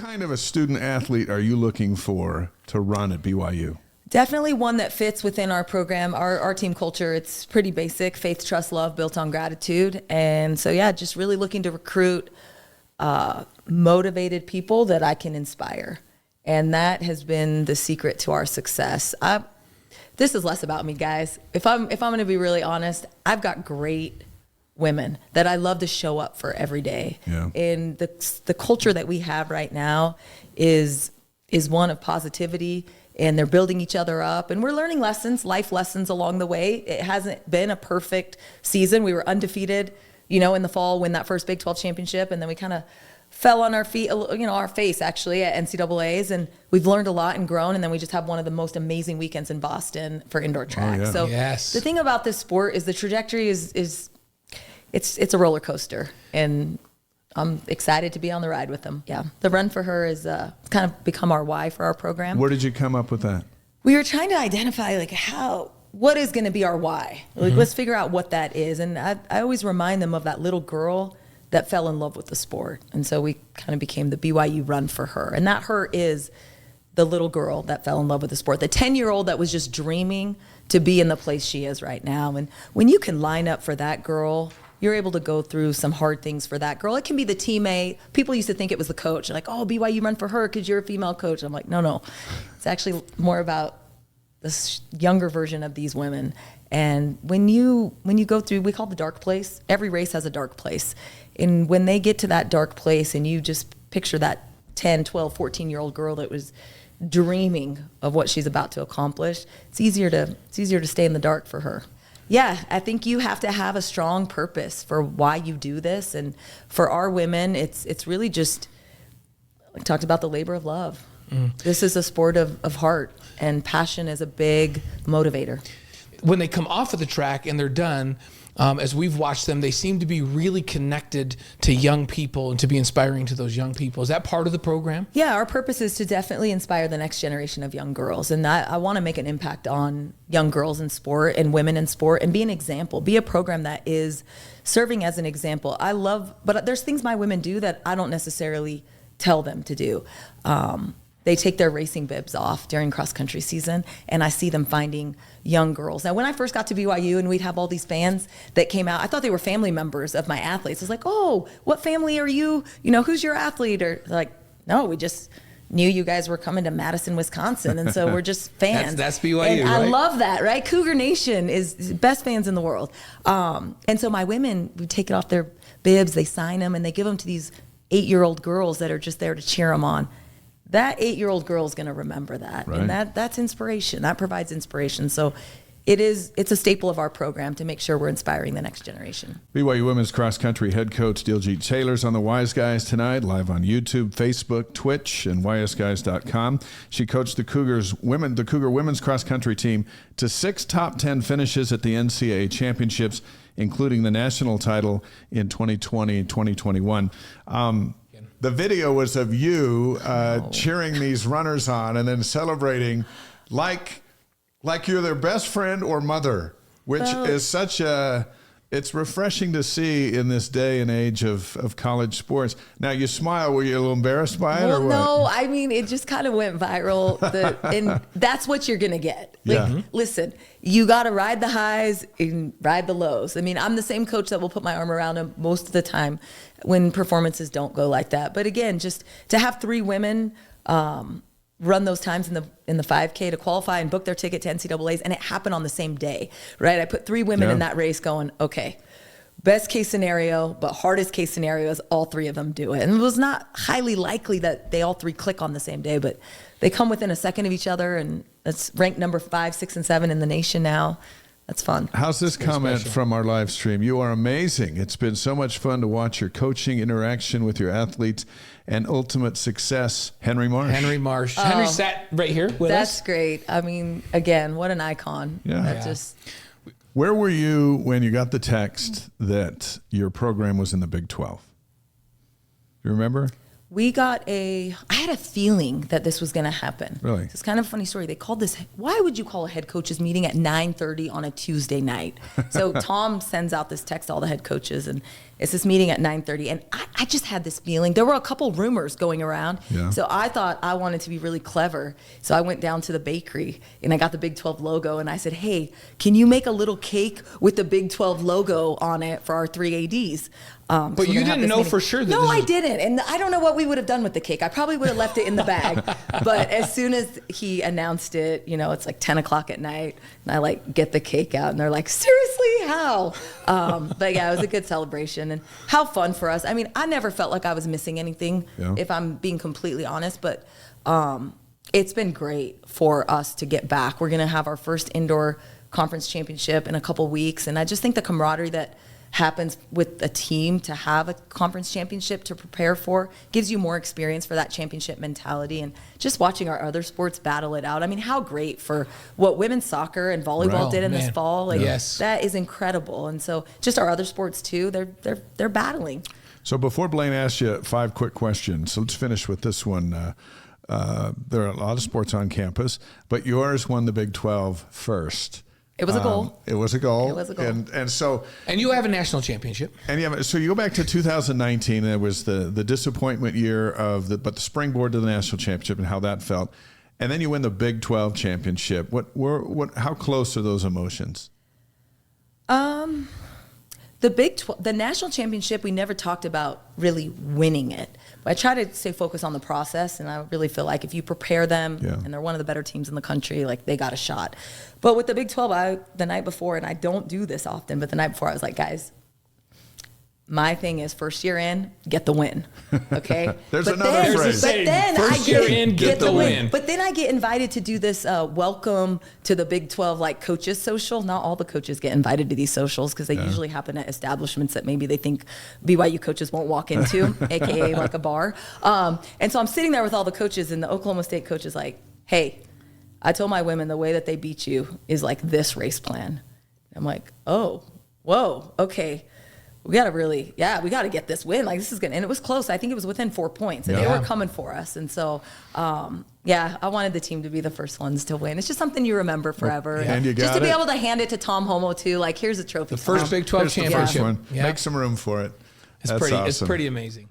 kind of a student athlete are you looking for to run at BYU? Definitely one that fits within our program, our team culture. It's pretty basic: faith, trust, love, built on gratitude. And so, yeah, just really looking to recruit motivated people that I can inspire. And that has been the secret to our success. This is less about me, guys. If I'm going to be really honest, I've got great women that I love to show up for every day. Yeah. And the culture that we have right now is one of positivity, and they're building each other up, and we're learning lessons, life lessons along the way. It hasn't been a perfect season. We were undefeated, in the fall, win that first Big 12 championship, and then we kind of fell on our feet, our face actually at NCAAs, and we've learned a lot and grown, and then we just have one of the most amazing weekends in Boston for indoor track. Oh, yeah. So Yes. The thing about this sport is the trajectory is it's a roller coaster, and I'm excited to be on the ride with them. Yeah, the Run for Her is kind of become our why for our program. Where did you come up with that? We were trying to identify what is going to be our why. Let's figure out what that is. And I always remind them of that little girl that fell in love with the sport. And so we kind of became the BYU Run for Her. And that her is the little girl that fell in love with the sport, the 10-year-old that was just dreaming to be in the place she is right now. And when you can line up for that girl, you're able to go through some hard things for that girl. It can be the teammate. People used to think it was the coach. They're like, oh, BYU Run for Her because you're a female coach. I'm like, no. It's actually more about this younger version of these women. And when you go through, we call it the dark place. Every race has a dark place. And when they get to that dark place and you just picture that 10, 12, 14-year-old girl that was dreaming of what she's about to accomplish, it's easier to stay in the dark for her. Yeah, I think you have to have a strong purpose for why you do this. And for our women, it's really just, I talked about the labor of love. This is a sport of heart, and passion is a big motivator. When they come off of the track and they're done, as we've watched them, they seem to be really connected to young people and to be inspiring to those young people. Is that part of the program? Yeah, our purpose is to definitely inspire the next generation of young girls. And I want to make an impact on young girls in sport and women in sport and be an example, be a program that is serving as an example. But there's things my women do that I don't necessarily tell them to do. They take their racing bibs off during cross-country season, and I see them finding young girls. Now, when I first got to BYU and we'd have all these fans that came out, I thought they were family members of my athletes. I was like, oh, what family are you? Who's your athlete? Or like, no, we just knew you guys were coming to Madison, Wisconsin, and so we're just fans. That's BYU, and right? I love that, right? Cougar Nation is the best fans in the world. And so my women would take it off their bibs, they sign them, and they give them to these 8-year-old girls that are just there to cheer them on. That 8-year-old girl is going to remember that. Right. And that's inspiration. That provides inspiration. So it's a staple of our program to make sure we're inspiring the next generation. BYU women's cross country head coach Diljeet Taylor's on the Wise Guys tonight, live on YouTube, Facebook, Twitch, and wiseguys.com. She coached the Cougar women's cross country team to 6 top 10 finishes at the NCAA championships, including the national title in 2020 and 2021. The video was of you cheering these runners on and then celebrating like you're their best friend or mother, which is it's refreshing to see in this day and age of college sports. Now, you smile. Were you a little embarrassed by it or what? No, I mean, it just kind of went viral. And that's what you're going to get. Listen, you got to ride the highs and ride the lows. I mean, I'm the same coach that will put my arm around him most of the time when performances don't go like that. But again, just to have 3 women run those times in the 5K to qualify and book their ticket to NCAAs, and it happened on the same day, right? I put 3 women in that race going, okay, best case scenario, but hardest case scenario is all 3 of them do it. And it was not highly likely that they all 3 click on the same day, but they come within a second of each other, and that's ranked number 5, 6, and 7 in the nation now. That's fun. How's this comment from our live stream? You are amazing. It's been so much fun to watch your coaching interaction with your athletes and ultimate success. Henry Marsh. Henry sat right here with us. That's great. I mean, again, what an icon. Yeah. Where were you when you got the text that your program was in the Big 12? You remember? I had a feeling that this was going to happen. Really? It's kind of a funny story. They called this, why would you call a head coaches meeting at 9:30 on a Tuesday night? So Tom sends out this text to all the head coaches, and It's this meeting at 9:30, and I just had this feeling. There were a couple rumors going around, so I thought I wanted to be really clever. So I went down to the bakery, and I got the Big 12 logo, and I said, hey, can you make a little cake with the Big 12 logo on it for our 3 ADs? But you didn't know for sure that No, I didn't. And I don't know what we would have done with the cake. I probably would have left it in the bag. But as soon as he announced it, it's like 10 o'clock at night, and I like get the cake out, and they're like, seriously, how? But yeah, it was a good celebration, and how fun for us. I mean, I never felt like I was missing anything, if I'm being completely honest, but it's been great for us to get back. We're going to have our first indoor conference championship in a couple weeks, and I just think the camaraderie that happens with a team to have a conference championship to prepare for gives you more experience for that championship mentality, and just watching our other sports battle it out. I mean, how great for what women's soccer and volleyball did in this fall. Like, that is incredible. And so just our other sports too, they're battling. So before Blaine asks you 5 quick questions, so let's finish with this one. There are a lot of sports on campus, but yours won the Big 12 first. It was a goal. It was a goal. It was a goal. And you have a national championship. And so you go back to 2019. It was the disappointment year but the springboard to the national championship and how that felt. And then you win the Big 12 championship. How close are those emotions? The national championship, we never talked about really winning it. But I try to stay focused on the process, and I really feel like if you prepare them, and they're one of the better teams in the country, like, they got a shot. But with the Big 12, the night before, and I don't do this often, but the night before I was like, guys, my thing is first year in, get the win. Okay? There's another phrase. But then first year in, get the win. But then I get invited to do this welcome to the Big 12 coaches social. Not all the coaches get invited to these socials because they usually happen at establishments that maybe they think BYU coaches won't walk into, aka like a bar. And so I'm sitting there with all the coaches, and the Oklahoma State coach is like, hey, I told my women the way that they beat you is like this race plan. I'm like, oh, whoa, okay. We got to get this win. Like, this is good. And it was close. I think it was within 4 points, and they were coming for us. And so, I wanted the team to be the first ones to win. It's just something you remember forever. And you got just to be able to hand it to Tom Homo too. Like, here's a trophy. The first Big 12 championship. Make some room for it. It's pretty amazing.